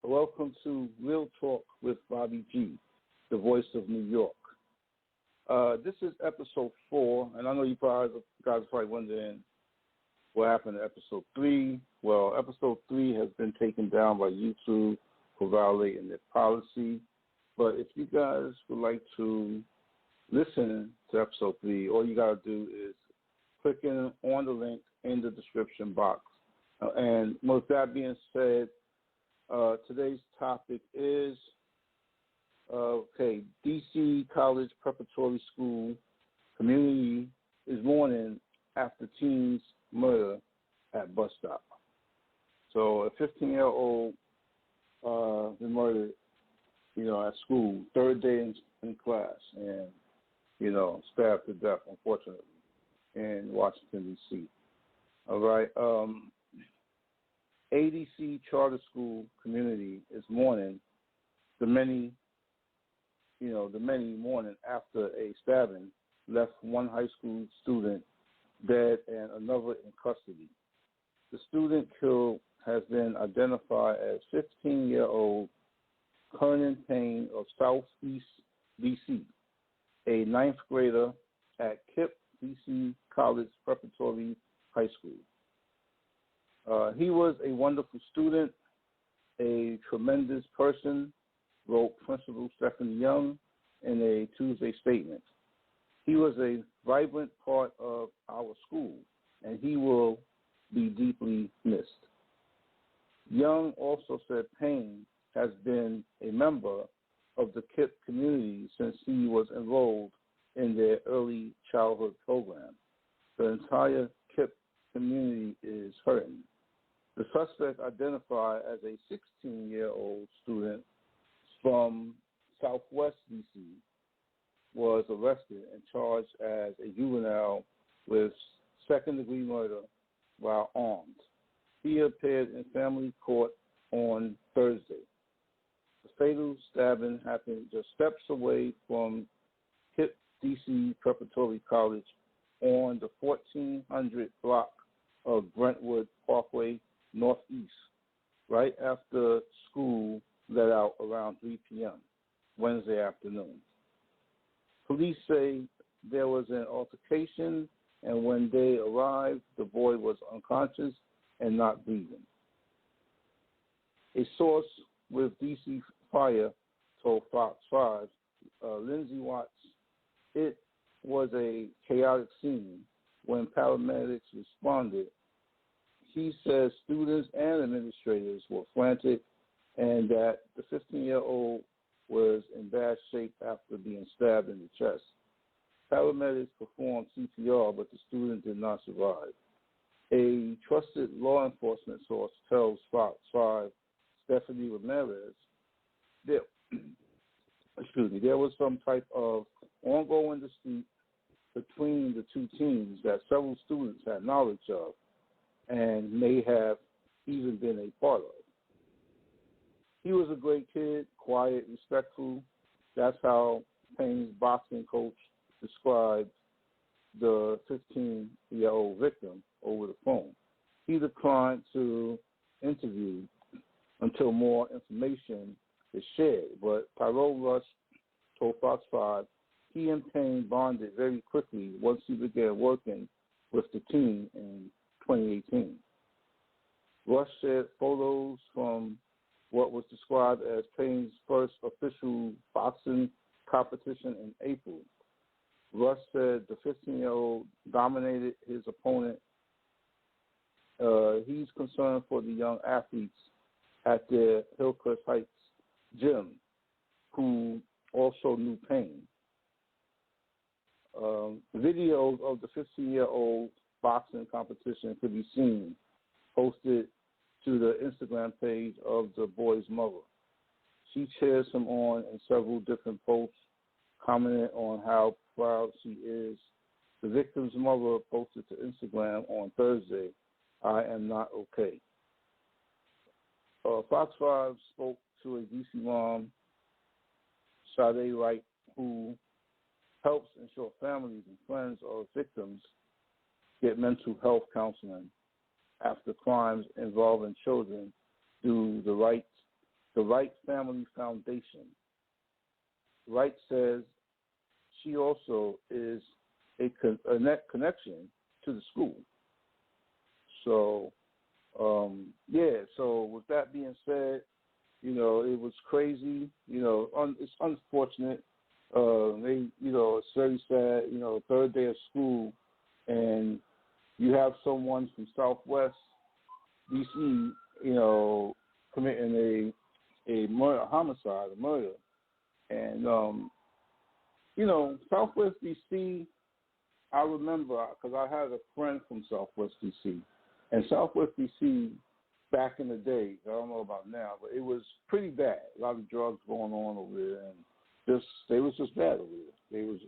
Welcome to Real Talk with Bobby G, the voice of New York. This is episode 4, and I know guys are probably wondering what happened to episode 3. Well, episode 3 has been taken down by YouTube for violating their policy. But if you guys would like to listen to episode 3, all you got to do is click on the link in the description box. And with that being said, today's topic is, DC College Preparatory School community is mourning after teens murder at bus stop. So a 15-year-old been murdered, at school, third day in class, and, stabbed to death, unfortunately, in Washington, D.C. All right. ADC Charter School community is mourning the many mourning after a stabbing left one high school student dead and another in custody. The student killed has been identified as 15-year-old Kernan Payne of Southeast D.C., a ninth grader at KIPP D.C. College Preparatory High School. He was a wonderful student, a tremendous person, wrote Principal Stephanie Young in a Tuesday statement. He was a vibrant part of our school, and he will be deeply missed. Young also said Payne has been a member of the KIPP community since he was enrolled in their early childhood program. The entire KIPP community is hurting. The suspect, identified as a 16-year-old student from Southwest D.C., was arrested and charged as a juvenile with second-degree murder while armed. He appeared in family court on Thursday. The fatal stabbing happened just steps away from KIPP D.C. Preparatory College on the 1400 block of Brentwood Parkway Northeast, right after school let out around 3 p.m. Wednesday afternoon. Police say there was an altercation, and when they arrived, the boy was unconscious and not breathing. A source with DC Fire told Fox 5, Lindsay Watts, it was a chaotic scene when paramedics responded. He says students and administrators were frantic and that the 15-year-old was in bad shape after being stabbed in the chest. Paramedics performed CPR, but the student did not survive. A trusted law enforcement source tells Fox 5, Stephanie Ramirez, there was some type of ongoing dispute between the two teams that several students had knowledge of and may have even been a part of. He was a great kid, quiet, respectful. That's how Payne's boxing coach described the 15-year-old victim over the phone. He declined to interview until more information is shared, but Tyrone Rush told Fox 5 he and Payne bonded very quickly once he began working with the team in 2018. Rush shared photos from what was described as Payne's first official boxing competition in April. Rush said the 15-year-old dominated his opponent. He's concerned for the young athletes at their Hillcrest Heights gym who also knew Payne. Videos of the 15-year-old boxing competition could be seen posted to the Instagram page of the boy's mother. She cheers him on in several different posts, commenting on how proud she is. The victim's mother posted to Instagram on Thursday, I am not okay. Fox 5 spoke to a DC mom, Sade Wright, who helps ensure families and friends of victims get mental health counseling after crimes involving children through the Rights the Wright Family Foundation. Wright says she also is a net connection to the school. So, so with that being said, it was crazy. It's unfortunate. It's very sad, third day of school, and you have someone from Southwest D.C., committing a homicide, a murder. And, Southwest D.C., I remember, because I had a friend from Southwest D.C., and Southwest D.C., back in the day, I don't know about now, but it was pretty bad. A lot of drugs going on over there, and they was just bad over there. They was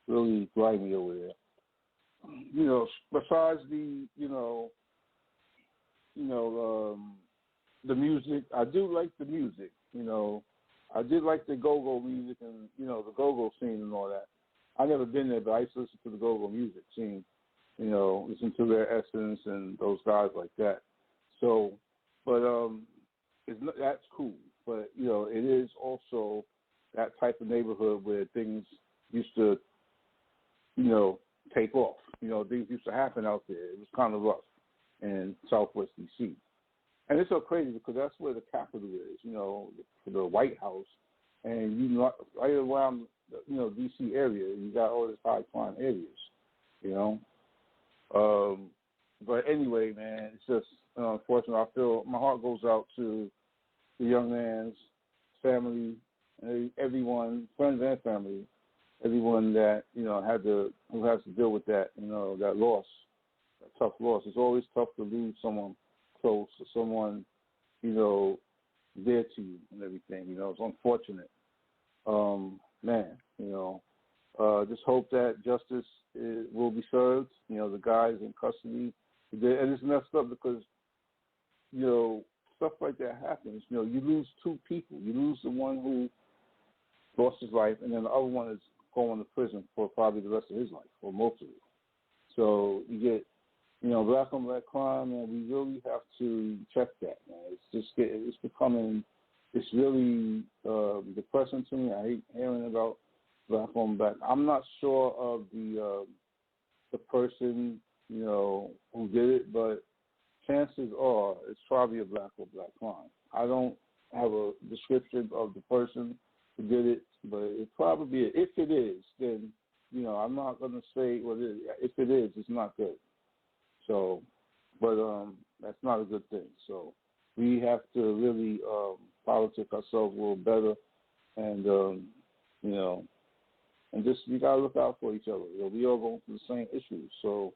really grimy over there. Besides the, the music, I do like the music, I did like the go-go music and, the go-go scene and all that. I've never been there, but I used to listen to the go-go music scene, listen to their Essence and those guys like that. So, but that's cool. But, it is also that type of neighborhood where things used to, take off. Things used to happen out there. It was kind of rough in Southwest D.C. And it's so crazy because that's where the capital is, the White House. And, right around, D.C. area, you got all these high crime areas, But anyway, man, it's just unfortunate. I feel my heart goes out to the young man's family, everyone, friends and family, everyone that, who has to deal with that, that loss, that tough loss. It's always tough to lose someone close or someone, there to you and everything. It's unfortunate. Just hope that justice will be served. The guys in custody. And it's messed up because, stuff like that happens. You lose two people. You lose the one who lost his life, and then the other one is going to prison for probably the rest of his life, or most of it. So you get, black on black crime, and we really have to check that, man. It's really depressing to me. I hate hearing about black on black. I'm not sure of the person, who did it, but chances are it's probably a black or black crime. I don't have a description of the person who did it, but it probably is. If it is, then, I'm not going to say what it is. If it is, it's not good. So, but that's not a good thing. So we have to really politic ourselves a little better, and, and just we got to look out for each other. We all going through the same issues. So,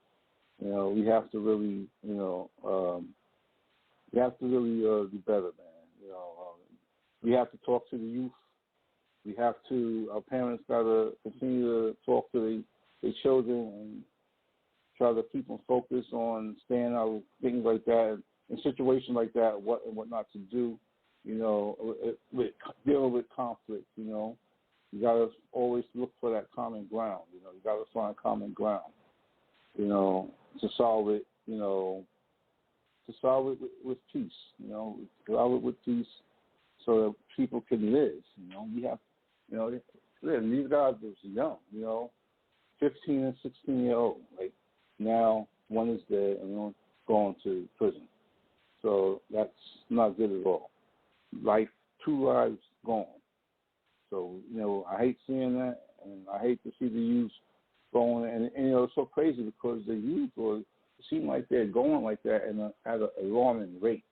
we have to really, do better, man. We have to talk to the youth. We have to, our parents got to continue to talk to their children and try to keep them focused on staying out of things like that, in situations like that, what not to do, with dealing with conflict, You got to always look for that common ground, You got to find common ground, to solve it, with peace, solve it with peace so that people can live, We have, these guys are young, 15 and 16-year-old. Like, now one is dead and one going to prison. So that's not good at all. Two lives gone. So, I hate seeing that, and I hate to see the youth going. And it's so crazy because the youth, seem like they're going like that at an alarming rate.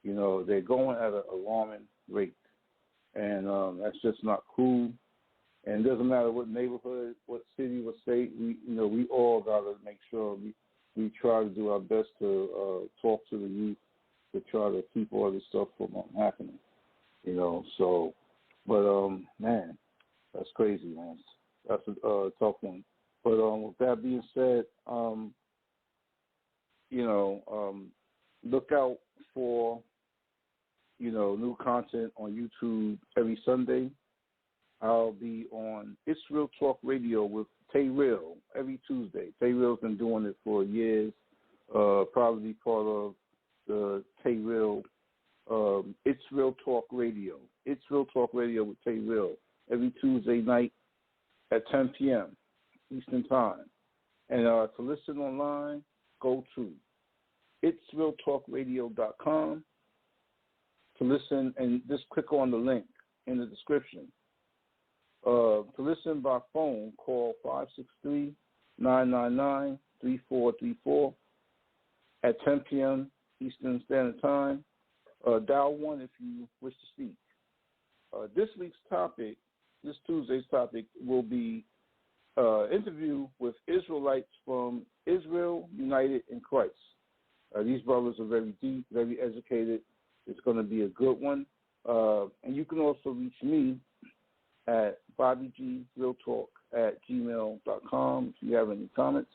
They're going at an alarming rate. And that's just not cool. And it doesn't matter what neighborhood, what city, what state, we all got to make sure we try to do our best to talk to the youth to try to keep all this stuff from happening, So, but, man, that's crazy, man. That's a tough one. But with that being said, look out for, new content on YouTube every Sunday. I'll be on It's Real Talk Radio with Tay Real every Tuesday. Tay Real's been doing it for years, probably part of the Tay Real It's Real Talk Radio. It's Real Talk Radio with Tay Real every Tuesday night at 10 p.m. Eastern Time. And to listen online, go to itsrealtalkradio.com to listen, and just click on the link in the description. To listen by phone, call 563-999-3434 at 10 p.m. Eastern Standard Time. Dial 1 if you wish to speak. This week's topic, this Tuesday's topic, will be interview with Israelites from Israel United in Christ. These brothers are very deep, very educated. It's going to be a good one. And you can also reach me at BobbyGRealTalk@gmail.com if you have any comments.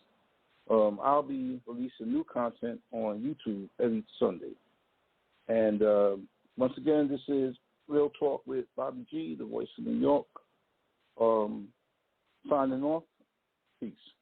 I'll be releasing new content on YouTube every Sunday. And once again, this is Real Talk with Bobby G, the voice of New York. Signing off. Peace.